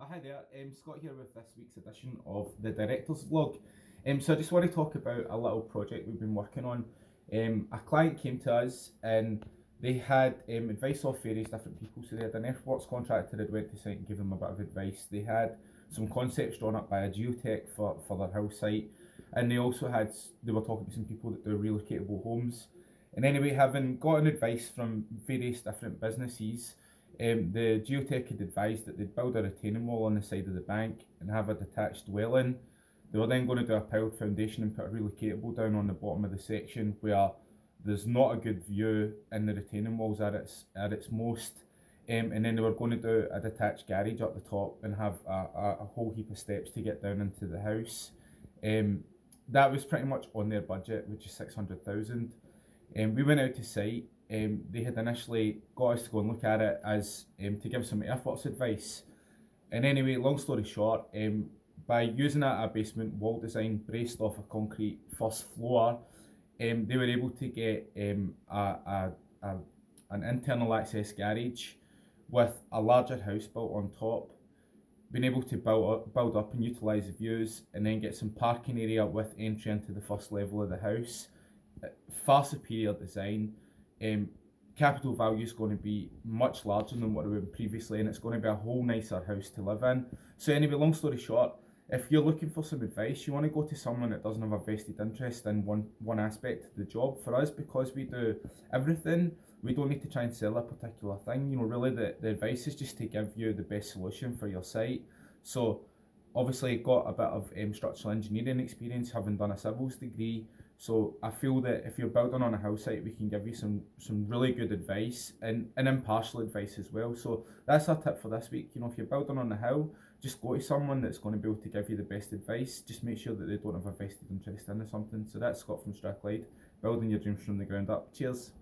Hi there, Scott here with this week's edition of the Director's Vlog. So I just want to talk about a little project we've been working on. A client came to us and they had advice off various different people. So they had an earthworks contractor that went to site and gave them a bit of advice. They had some concepts drawn up by a geotech for their house site, and they also they were talking to some people that do relocatable homes. And anyway, having gotten advice from various different businesses, the geotech had advised that they'd build a retaining wall on the side of the bank and have a detached well in. They were then going to do a piled foundation and put a relocatable down on the bottom of the section where there's not a good view in the retaining walls at its most. And then they were going to do a detached garage up the top and have a whole heap of steps to get down into the house. That was pretty much on their budget, which is 600,000. We went out to site. They had initially got us to go and look at it as to give some earthworks advice. And anyway, long story short, by using a basement wall design braced off a concrete first floor, they were able to get an internal access garage with a larger house built on top, being able to build up and utilise the views, and then get some parking area with entry into the first level of the house. Far superior design. Capital value is going to be much larger than what it was previously, and it's going to be a whole nicer house to live in. So anyway, long story short, if you're looking for some advice, you want to go to someone that doesn't have a vested interest in one aspect of the job. For us, because we do everything, we don't need to try and sell a particular thing. Really the advice is just to give you the best solution for your site. So obviously got a bit of structural engineering experience, having done a civils degree. So I feel that if you're building on a house site, we can give you some really good advice and impartial advice as well. So that's our tip for this week. If you're building on a hill, just go to someone that's going to be able to give you the best advice. Just make sure that they don't have a vested interest in something. So that's Scott from Strathclyde, building your dreams from the ground up. Cheers.